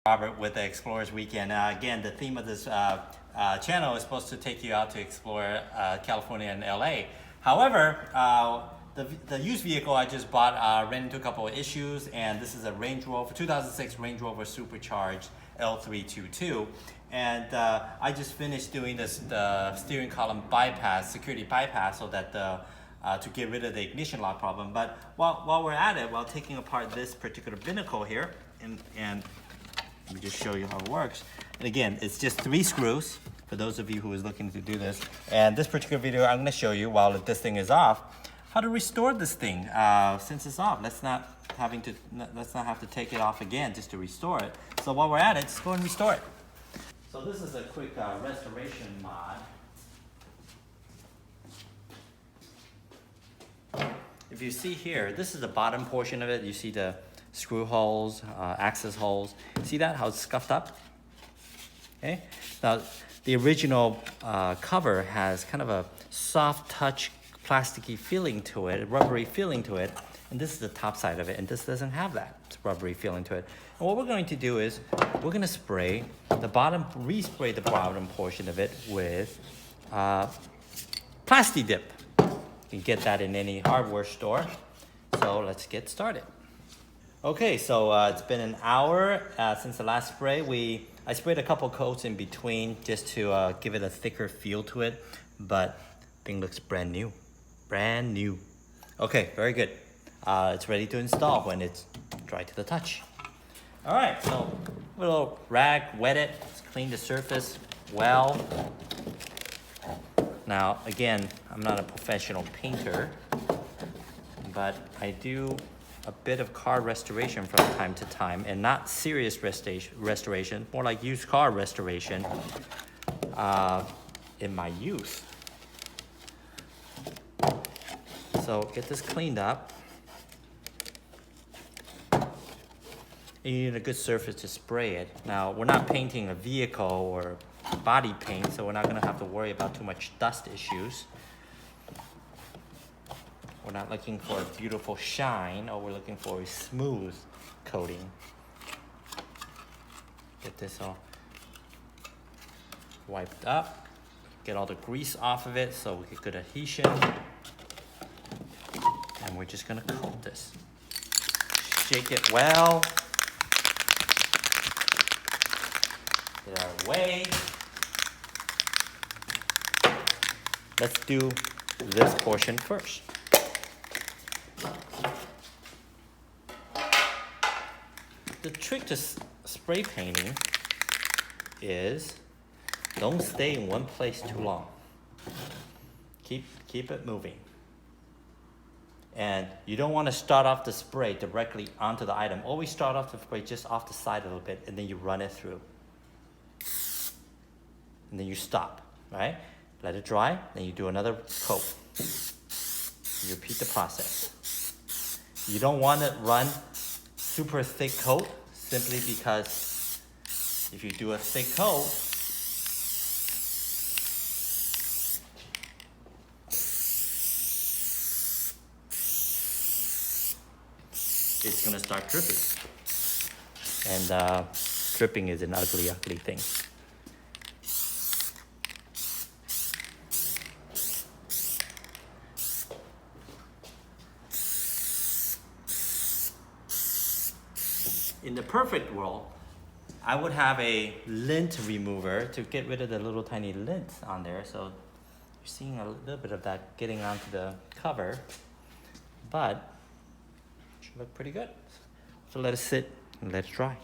Robert with the Explorers Weekend. Again, the theme of this channel is supposed to take you out to explore California and LA. However, the used vehicle I just bought ran into a couple of issues, and this is a 2006 Range Rover Supercharged L322. And I just finished doing the steering column bypass, security bypass, so that to get rid of the ignition lock problem. But while we're at it, while taking apart this particular binnacle here, and let me just show you how it works. And again, it's just 3 screws for those of you who is looking to do this. And this particular video, I'm going to show you while this thing is off, how to restore this thing since it's off. Let's not have to take it off again just to restore it. So while we're at it, just go and restore it. So this is a quick restoration mod. If you see here, this is the bottom portion of it. You see the screw holes, access holes. See that, how it's scuffed up? Okay. Now, the original cover has kind of a soft touch, plasticky feeling to it, rubbery feeling to it. And this is the top side of it, and this doesn't have that rubbery feeling to it. And what we're going to do is, we're gonna spray the bottom, respray the bottom portion of it with Plasti Dip. You can get that in any hardware store. So let's get started. Okay, so it's been an hour since the last spray. I sprayed a couple coats in between just to give it a thicker feel to it, but thing looks brand new. Brand new. Okay, very good. It's ready to install when it's dry to the touch. All right, so a little rag, wet it, let's clean the surface well. Now, again, I'm not a professional painter, but I do a bit of car restoration from time to time, and not serious restoration, more like used car restoration in my youth. So get this cleaned up. You need a good surface to spray it. Now, we're not painting a vehicle or body paint, so we're not gonna have to worry about too much dust issues. We're not looking for a beautiful shine, or we're looking for a smooth coating. Get this all wiped up. Get all the grease off of it so we get good adhesion. And we're just gonna coat this. Shake it well. Get out of the way. Let's do this portion first. The trick to spray painting is don't stay in one place too long. Keep it moving. And you don't want to start off the spray directly onto the item. Always start off the spray just off the side a little bit, and then you run it through. And then you stop, right? Let it dry, then you do another coat. You repeat the process. You don't want to run super thick coat, simply because if you do a thick coat, it's gonna start dripping. And dripping is an ugly, ugly thing. In the perfect world, I would have a lint remover to get rid of the little tiny lint on there. So you're seeing a little bit of that getting onto the cover, but it should look pretty good. So let it sit and let it dry.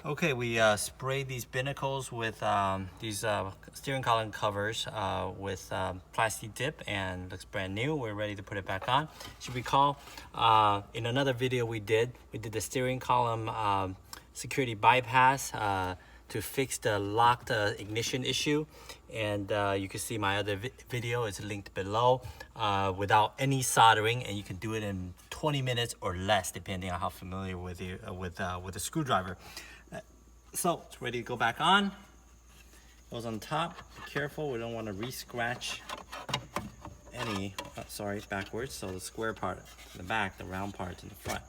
Okay, we sprayed these binnacles with these steering column covers with Plasti Dip, and looks brand new. We're ready to put it back on. As you recall, in another video we did the steering column security bypass to fix the locked ignition issue, and you can see my other video is linked below without any soldering, and you can do it in 20 minutes or less depending on how familiar with the screwdriver. So it's ready to go back on. Goes on top. Be careful, we don't want to re-scratch any, sorry, backwards. So the square part in the back, the round part in the front.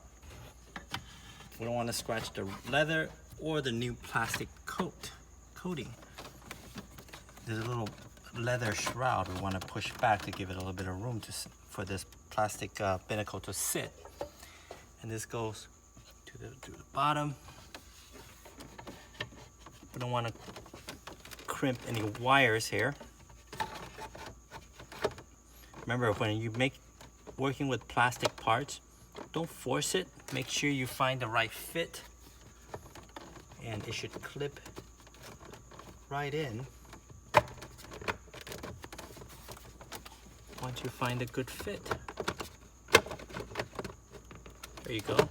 We don't want to scratch the leather or the new plastic coating. There's a little leather shroud we want to push back to give it a little bit of room for this plastic binnacle to sit. And this goes to the bottom. We don't want to crimp any wires here. Remember, when you working with plastic parts, don't force it. Make sure you find the right fit, and it should clip right in once you find a good fit. There you go.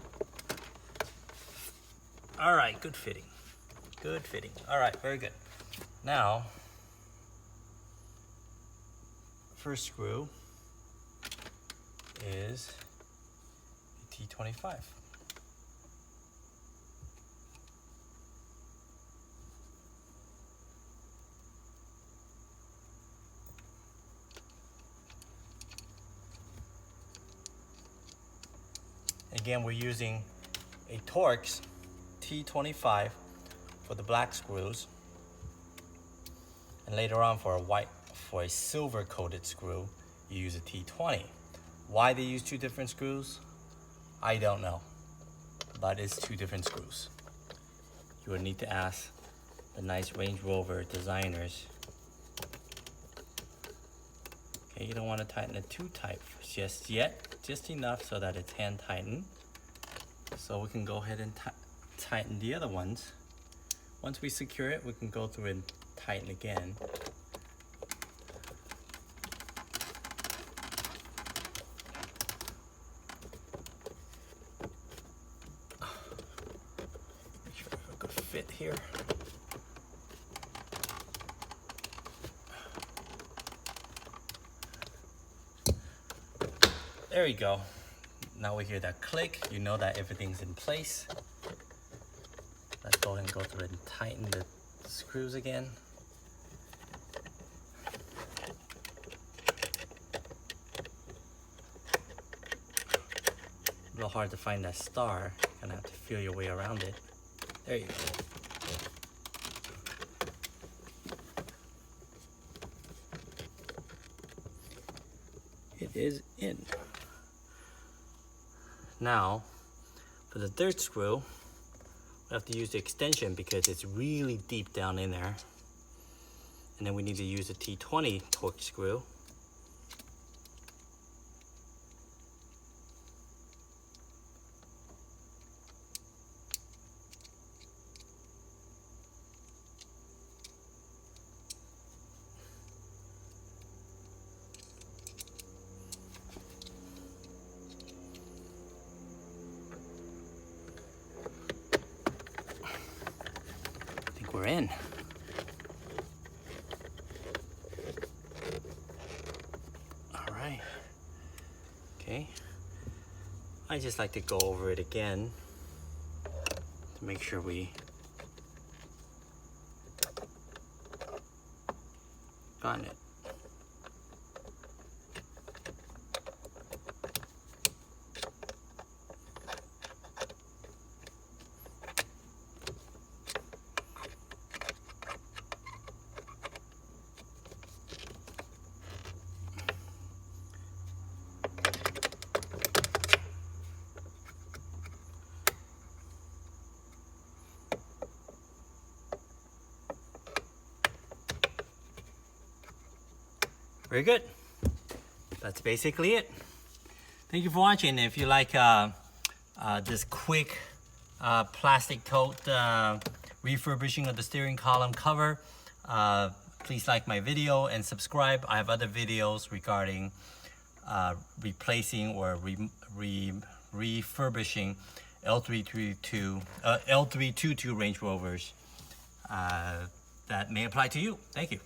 All right, good fitting. Good fitting. All right, very good. Now, first screw is the T25. Again, we're using a Torx T25 for the black screws, and later on for a silver coated screw, you use a T20. Why they use two different screws, I don't know, but it's two different screws. You would need to ask the nice Range Rover designers. Okay, you don't want to tighten it too tight just yet, just enough so that it's hand tightened. So we can go ahead and tighten the other ones. Once we secure it, we can go through and tighten again. Make sure I have a good fit here. There you go. Now we hear that click, you know that everything's in place. Let's go ahead and go through and tighten the screws again. A little hard to find that star. Gonna have to feel your way around it. There you go. It is in. Now, for the third screw, we have to use the extension because it's really deep down in there. And then we need to use a T20 Torx screw. We're in. All right. Okay. I just like to go over it again to make sure we got it. Very good. That's basically it. Thank you for watching. If you like this quick plastic coat refurbishing of the steering column cover, please like my video and subscribe. I have other videos regarding replacing or refurbishing l322 Range Rovers that may apply to you. Thank you.